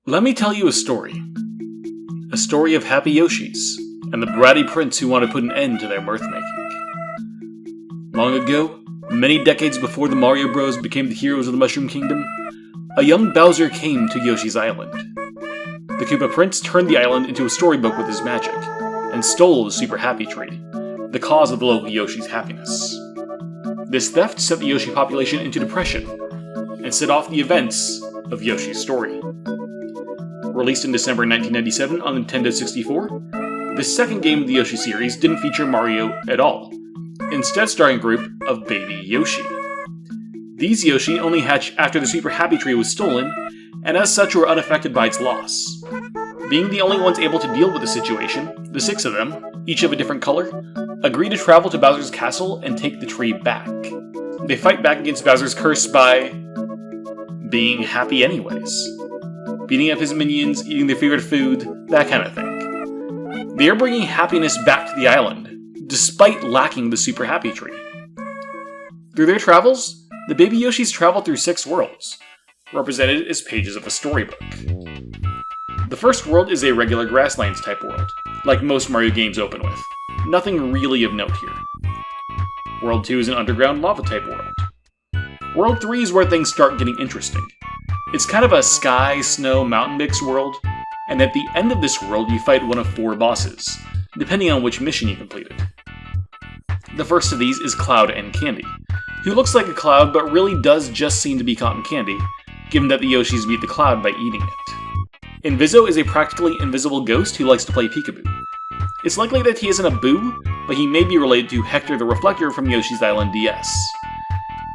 Let me tell you a story. A story of happy Yoshis, and the bratty prince who want to put an end to their mirth-making. Long ago, many decades before the Mario Bros became the heroes of the Mushroom Kingdom, a young Bowser came to Yoshi's Island. The Koopa Prince turned the island into a storybook with his magic, and stole the Super Happy Tree, the cause of the local Yoshi's happiness. This theft sent the Yoshi population into depression, and set off the events of Yoshi's story. Released in December 1997 on Nintendo 64, the second game of the Yoshi series didn't feature Mario at all, instead starring a group of baby Yoshi. These Yoshi only hatched after the Super Happy Tree was stolen, and as such were unaffected by its loss. Being the only ones able to deal with the situation, the 6 of them, each of a different color, agree to travel to Bowser's castle and take the tree back. They fight back against Bowser's curse by being happy anyways. Beating up his minions, eating their favorite food, that kind of thing. They are bringing happiness back to the island, despite lacking the Super Happy Tree. Through their travels, the baby Yoshis travel through 6 worlds, represented as pages of a storybook. The first world is a regular grasslands type world, like most Mario games open with. Nothing really of note here. World 2 is an underground lava type world. World 3 is where things start getting interesting. It's kind of a sky, snow, mountain mix world, and at the end of this world you fight one of 4 bosses, depending on which mission you completed. The first of these is Cloud and Candy, who looks like a cloud but really does just seem to be cotton candy, given that the Yoshis beat the cloud by eating it. Inviso is a practically invisible ghost who likes to play peekaboo. It's likely that he isn't a Boo, but he may be related to Hector the Reflector from Yoshi's Island DS.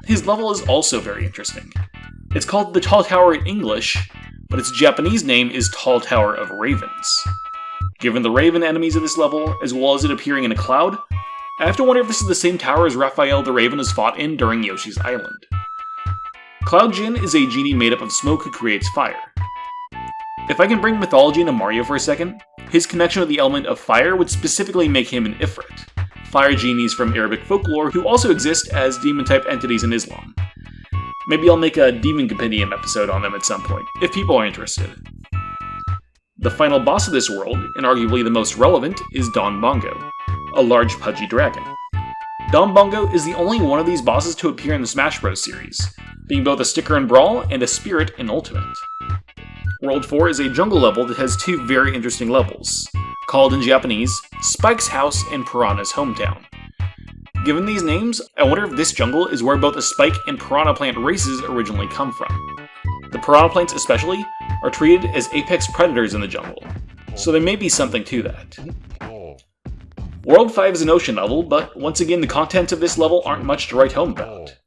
His level is also very interesting. It's called the Tall Tower in English, but its Japanese name is Tall Tower of Ravens. Given the raven enemies of this level, as well as it appearing in a cloud, I have to wonder if this is the same tower as Raphael the Raven was fought in during Yoshi's Island. Cloud Jin is a genie made up of smoke who creates fire. If I can bring mythology into Mario for a second, his connection with the element of fire would specifically make him an Ifrit, fire genies from Arabic folklore who also exist as demon-type entities in Islam. Maybe I'll make a Demon Compendium episode on them at some point, if people are interested. The final boss of this world, and arguably the most relevant, is Don Bongo, a large pudgy dragon. Don Bongo is the only one of these bosses to appear in the Smash Bros. Series, being both a sticker in Brawl and a spirit in Ultimate. World 4 is a jungle level that has 2 very interesting levels, called in Japanese, Spike's House and Piranha's Hometown. Given these names, I wonder if this jungle is where both the Spike and Piranha plant races originally come from. The Piranha plants especially are treated as apex predators in the jungle, so there may be something to that. World 5 is an ocean level, but once again the contents of this level aren't much to write home about.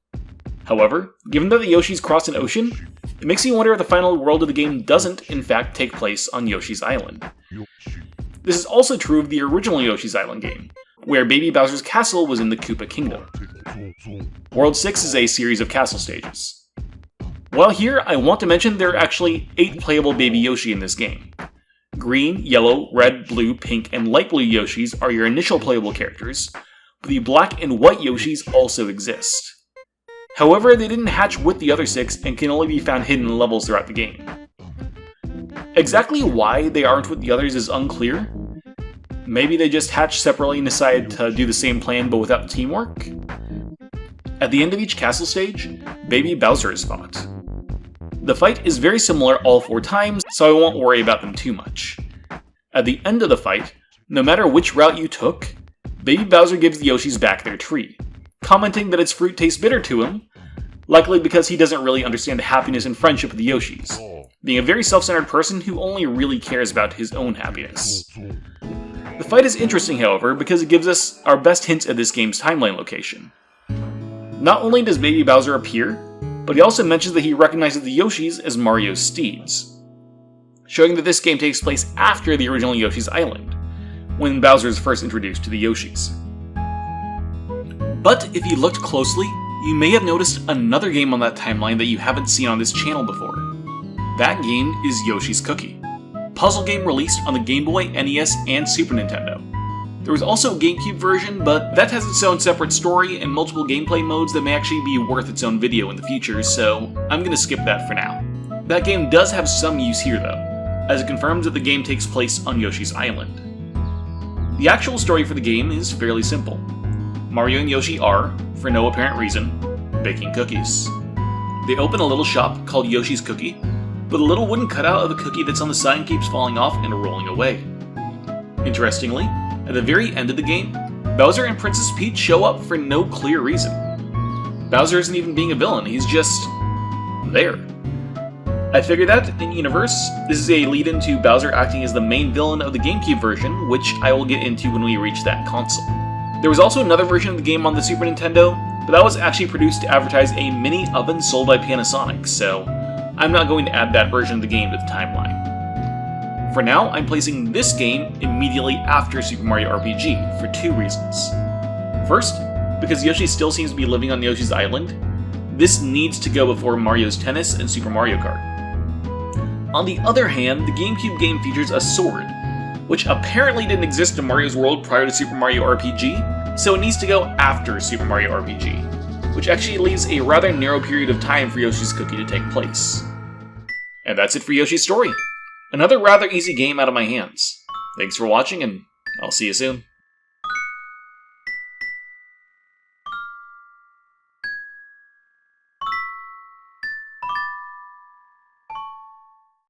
However, given that the Yoshis cross an ocean, it makes me wonder if the final world of the game doesn't, in fact, take place on Yoshi's Island. This is also true of the original Yoshi's Island game, where Baby Bowser's castle was in the Koopa Kingdom. World 6 is a series of castle stages. While here, I want to mention there are actually 8 playable Baby Yoshi in this game. Green, yellow, red, blue, pink, and light blue Yoshis are your initial playable characters, but the black and white Yoshis also exist. However, they didn't hatch with the other 6 and can only be found hidden in levels throughout the game. Exactly why they aren't with the others is unclear. Maybe they just hatched separately and decided to do the same plan but without the teamwork? At the end of each castle stage, Baby Bowser is fought. The fight is very similar all 4 times, so I won't worry about them too much. At the end of the fight, no matter which route you took, Baby Bowser gives the Yoshis back their tree, commenting that its fruit tastes bitter to him, likely because he doesn't really understand happiness and friendship with the Yoshis, being a very self-centered person who only really cares about his own happiness. The fight is interesting, however, because it gives us our best hints at this game's timeline location. Not only does Baby Bowser appear, but he also mentions that he recognizes the Yoshis as Mario's steeds, showing that this game takes place after the original Yoshi's Island, when Bowser is first introduced to the Yoshis. But if you looked closely, you may have noticed another game on that timeline that you haven't seen on this channel before. That game is Yoshi's Cookie, a puzzle game released on the Game Boy, NES, and Super Nintendo. There was also a GameCube version, but that has its own separate story and multiple gameplay modes that may actually be worth its own video in the future, so I'm gonna skip that for now. That game does have some use here though. as it confirms that the game takes place on Yoshi's Island. The actual story for the game is fairly simple. Mario and Yoshi are, for no apparent reason, baking cookies. They open a little shop called Yoshi's Cookie, but a little wooden cutout of a cookie that's on the sign keeps falling off and rolling away. Interestingly, at the very end of the game, Bowser and Princess Peach show up for no clear reason. Bowser isn't even being a villain, he's just there. I figured that, in universe, this is a lead-in to Bowser acting as the main villain of the GameCube version, which I will get into when we reach that console. There was also another version of the game on the Super Nintendo, but that was actually produced to advertise a mini oven sold by Panasonic, so I'm not going to add that version of the game to the timeline. For now, I'm placing this game immediately after Super Mario RPG, for two reasons. First, because Yoshi still seems to be living on Yoshi's Island, this needs to go before Mario's Tennis and Super Mario Kart. On the other hand, the GameCube game features a sword, which apparently didn't exist in Mario's world prior to Super Mario RPG, so it needs to go after Super Mario RPG, which actually leaves a rather narrow period of time for Yoshi's Cookie to take place. And that's it for Yoshi's story. Another rather easy game out of my hands. Thanks for watching, and I'll see you soon.